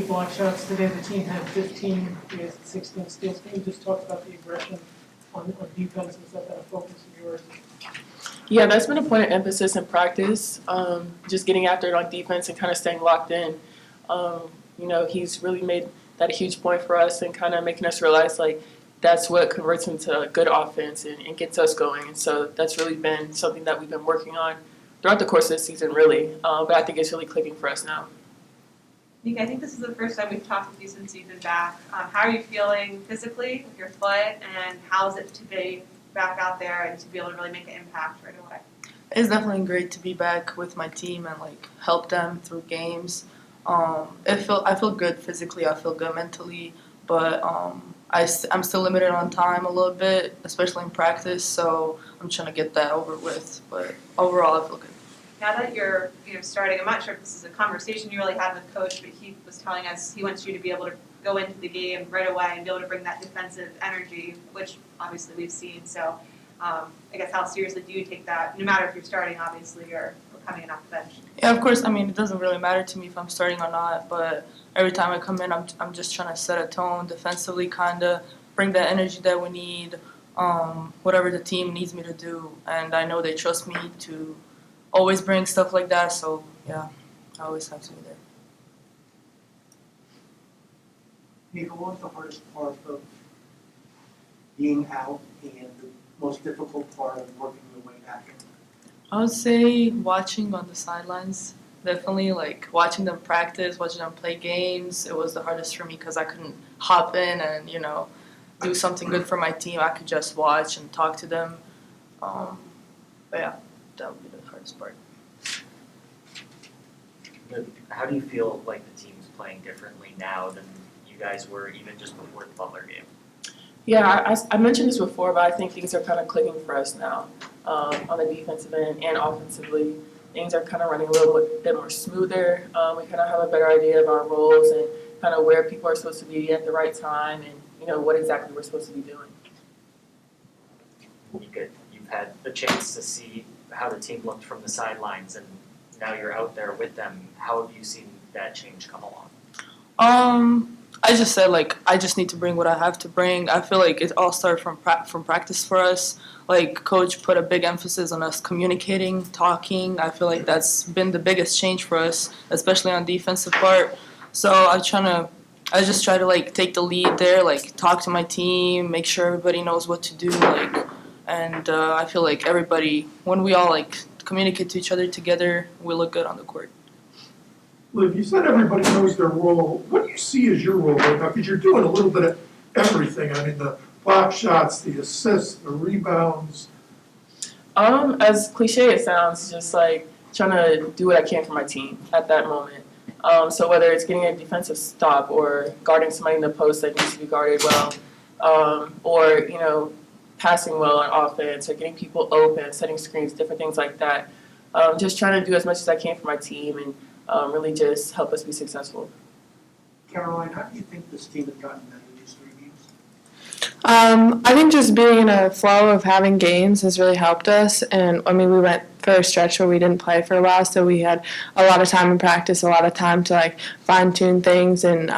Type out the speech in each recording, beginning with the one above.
block shots today. The team had 15, we had 16 steals. Can you just talk about the aggression on defense? Is that a focus of yours? Yeah, that's been a point of emphasis in practice, just getting after it on defense and kind of staying locked in. He's really made that a huge point for us and kind of making us realize, like, that's what converts into a good offense and gets us going. And so that's really been something that we've been working on throughout the course of the season, really. But I think it's really clicking for us now. Nika, I think this is the first time we've talked with you since you've been back. How are you feeling physically with your foot, and how is it to be back out there and to be able to really make an impact right away? It's definitely great to be back with my team and help them through games. I feel good physically. I feel good mentally, but I'm still limited on time a little bit, especially in practice. So I'm trying to get that over with. But overall, I feel good. Now that you're starting, I'm not sure if this is a conversation you really had with Coach, but he was telling us he wants you to be able to go into the game right away and be able to bring that defensive energy, which obviously we've seen. So I guess how seriously do you take that, no matter if you're starting, obviously, or coming in off the bench? Yeah, of course. I mean, it doesn't really matter to me if I'm starting or not, but every time I come in, I'm just trying to set a tone defensively, kind of bring that energy that we need, whatever the team needs me to do. And I know they trust me to always bring stuff like that, so yeah, I always have to be there. Nika, what was the hardest part of being out and the most difficult part of working your way back in? I would say watching on the sidelines. Definitely, watching them practice, watching them play games. It was the hardest for me because I couldn't hop in and do something good for my team. I could just watch and talk to them. But yeah, that would be the hardest part. How do you feel like the team's playing differently now than you guys were even just before the Butler game? Yeah, I mentioned this before, but I think things are kind of clicking for us now on the defensive end and offensively. Things are kind of running a little bit more smoother. We kind of have a better idea of our roles and kind of where people are supposed to be at the right time and, what exactly we're supposed to be doing. You've had a chance to see how the team looked from the sidelines, and now you're out there with them. How have you seen that change come along? I just said, I just need to bring what I have to bring. I feel like it all started from practice for us. Coach put a big emphasis on us communicating, talking. I feel like that's been the biggest change for us, especially on defensive part. So I just try to, take the lead there, talk to my team, make sure everybody knows what to do, and I feel like everybody, when we all, communicate to each other together, we look good on the court. Liv, you said everybody knows their role. What do you see as your role right now? Because you're doing a little bit of everything. I mean, the block shots, the assists, the rebounds. As cliche it sounds, just trying to do what I can for my team at that moment. So whether it's getting a defensive stop or guarding somebody in the post that needs to be guarded well, or passing well on offense or getting people open, setting screens, different things like that. Just trying to do as much as I can for my team and really just help us be successful. Caroline, how do you think this team has gotten better these 3 games? I think just being in a flow of having games has really helped us. And, we went for a stretch where we didn't play for a while, so we had a lot of time in practice, a lot of time to, fine-tune things and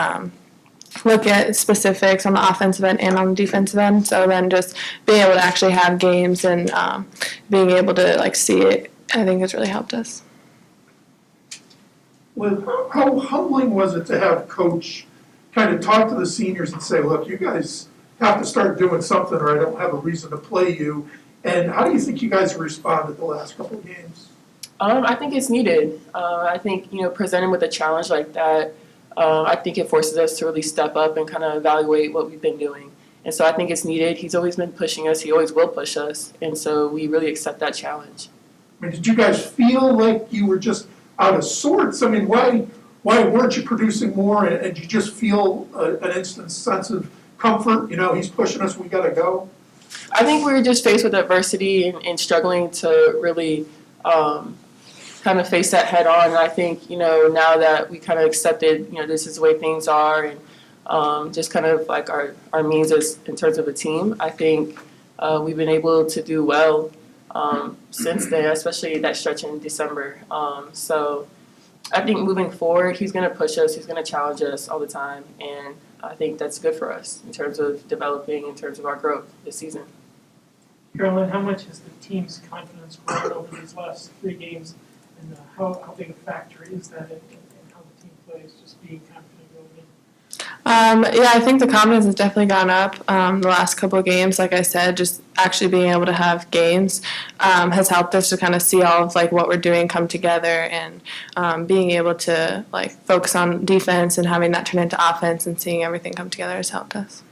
look at specifics on the offensive end and on the defensive end. So then just being able to actually have games and being able to, see it, I think has really helped us. Liv, how humbling was it to have Coach kind of talk to the seniors and say, look, you guys have to start doing something or I don't have a reason to play you? And how do you think you guys have responded the last couple of games? I think it's needed. I think, presenting with a challenge like that, I think it forces us to really step up and kind of evaluate what we've been doing. And so I think it's needed. He's always been pushing us. He always will push us. And so we really accept that challenge. I mean, did you guys feel like you were just out of sorts? I mean, why weren't you producing more? And you just feel an instant sense of comfort? He's pushing us. We got to go. I think we were just faced with adversity and struggling to really kind of face that head on. And I think, now that we kind of accepted, this is the way things are and just kind of our means as in terms of a team, I think we've been able to do well since then, especially that stretch in December. So I think moving forward, he's going to push us, he's going to challenge us all the time, and I think that's good for us in terms of developing, in terms of our growth this season. Caroline, how much has the team's confidence grown over these last 3 games, and how big a factor is that in how the team plays, just being confident going in? Yeah, I think the confidence has definitely gone up the last couple of games. Like I said, just actually being able to have games has helped us to kind of see all of like what we're doing come together, and being able to like focus on defense and having that turn into offense and seeing everything come together has helped us.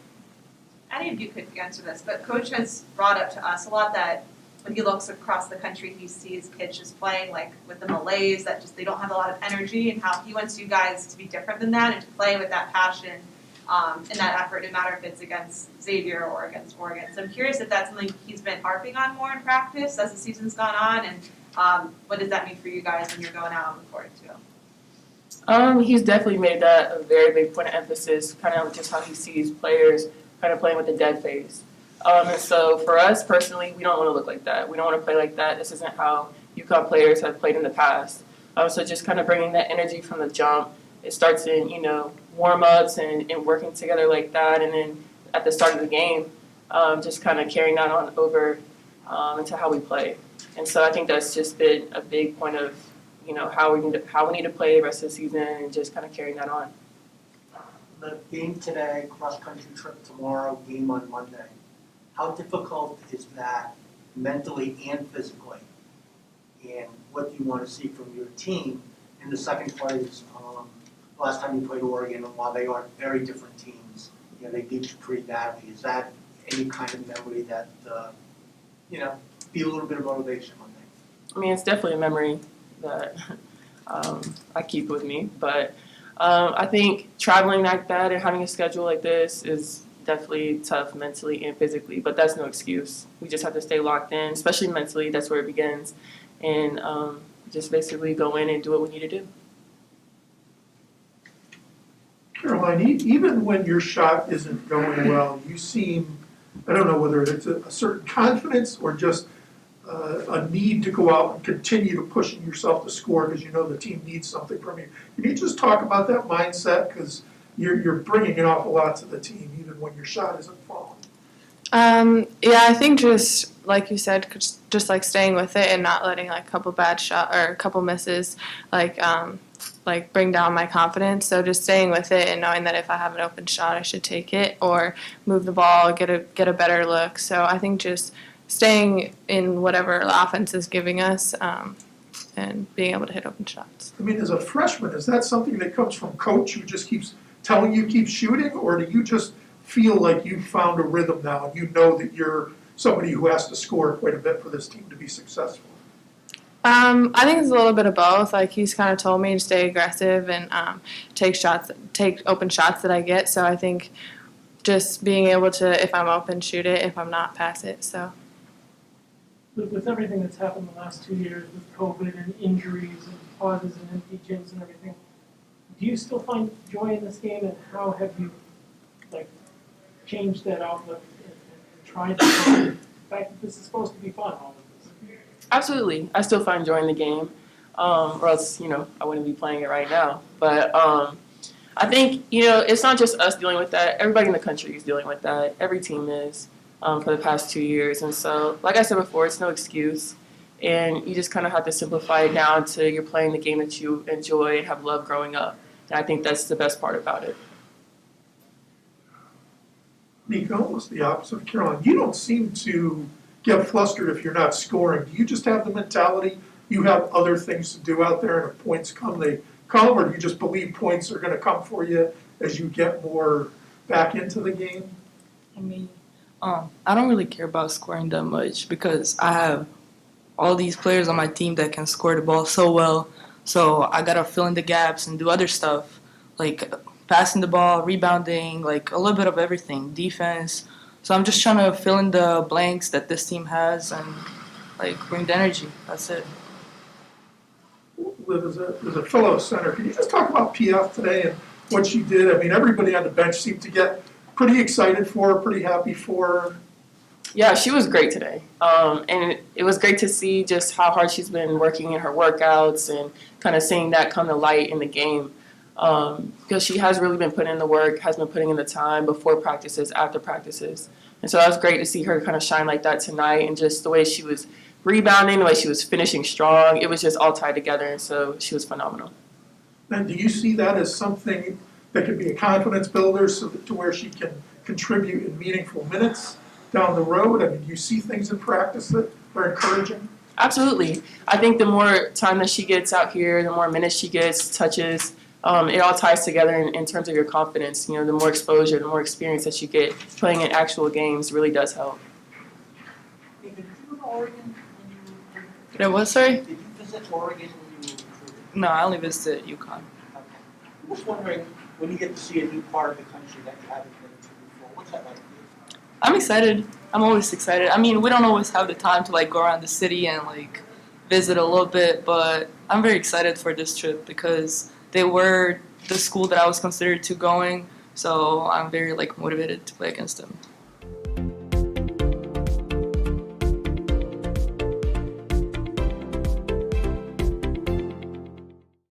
Any of you could answer this, but Coach has brought up to us a lot that when he looks across the country, he sees kids just playing like with the malaise, that just they don't have a lot of energy, and how he wants you guys to be different than that and to play with that passion and that effort, no matter if it's against Xavier or against Oregon. So I'm curious if that's something he's been harping on more in practice as the season's gone on, and what does that mean for you guys when you're going out on the court too? He's definitely made that a very big point of emphasis, kind of just how he sees players kind of playing with a dead face. And so for us personally, we don't want to look like that. We don't want to play like that. This isn't how UConn players have played in the past. So just kind of bringing that energy from the jump. It starts in, warm-ups and working together like that. And then at the start of the game, just kind of carrying that on over into how we play. And so I think that's just been a big point of, how we need to play the rest of the season, and just kind of carrying that on. The game today, cross-country trip tomorrow, game on Monday. How difficult is that mentally and physically? And what do you want to see from your team? And the second part is, last time you played Oregon, and while they are very different teams, they beat you pretty badly. Is that any kind of memory that, be a little bit of motivation on things? I mean, it's definitely a memory that I keep with me. But I think traveling like that and having a schedule like this is definitely tough mentally and physically, but that's no excuse. We just have to stay locked in, especially mentally. That's where it begins. And just basically go in and do what we need to do. Caroline, even when your shot isn't going well, you seem, I don't know whether it's a certain confidence or just a need to go out and continue to pushing yourself to score because you know the team needs something from you. Can you just talk about that mindset? Because you're bringing an awful lot to the team even when your shot isn't falling. Yeah, I think just like you said, just like staying with it and not letting like a couple bad shot or a couple misses like bring down my confidence. So just staying with it and knowing that if I have an open shot, I should take it or move the ball, get a better look. So I think just staying in whatever the offense is giving us and being able to hit open shots. I mean, as a freshman, is that something that comes from coach who just keeps telling you keep shooting, or do you just feel like you've found a rhythm now and you know that you're somebody who has to score quite a bit for this team to be successful? I think it's a little bit of both. Like he's kind of told me to stay aggressive and take open shots that I get. So I think just being able to, if I'm open, shoot it. If I'm not, pass it. So. With everything that's happened the last 2 years with COVID and injuries and pauses and empty gyms and everything, do you still find joy in this game, and how have you changed that outlook and tried to find the fact that this is supposed to be fun, all of this? Absolutely. I still find joy in the game, or else, I wouldn't be playing it right now. But I think, it's not just us dealing with that. Everybody in the country is dealing with that. Every team is for the past 2 years. And so, like I said before, it's no excuse. And you just kind of have to simplify it down to you're playing the game that you enjoy and have loved growing up. And I think that's the best part about it. Nika, almost the opposite of Caroline. You don't seem to get flustered if you're not scoring. Do you just have the mentality you have other things to do out there, and if points come, they come, or do you just believe points are going to come for you as you get more back into the game? I mean, I don't really care about scoring that much because I have all these players on my team that can score the ball so well. So I got to fill in the gaps and do other stuff, like passing the ball, rebounding, like a little bit of everything, defense. So I'm just trying to fill in the blanks that this team has and, bring the energy. That's it. Liv, as a fellow center, can you just talk about PF today and what she did? I mean, everybody on the bench seemed to get pretty excited for her, pretty happy for her. Yeah, she was great today. And it was great to see just how hard she's been working in her workouts and kind of seeing that come to light in the game. Because she has really been putting in the work, has been putting in the time before practices, after practices. And so that was great to see her kind of shine like that tonight, and just the way she was rebounding, the way she was finishing strong. It was just all tied together, and so she was phenomenal. And do you see that as something that could be a confidence builder so that, to where she can contribute in meaningful minutes down the road? I mean, do you see things in practice that are encouraging? Absolutely. I think the more time that she gets out here, the more minutes she gets, touches, it all ties together in terms of your confidence. You know, the more exposure, the more experience that you get playing in actual games really does help. Nika, did you go to Oregon when you Did I what, sorry? did you visit Oregon when you were recruiting? No, I only visited UConn. Okay. I'm just wondering, when you get to see a new part of the country that you haven't been to before, what's that like for you? I'm excited. I'm always excited. I mean, we don't always have the time to like go around the city and like visit a little bit, but I'm very excited for this trip because they were the school that I was considered to going, so I'm very like motivated to play against them.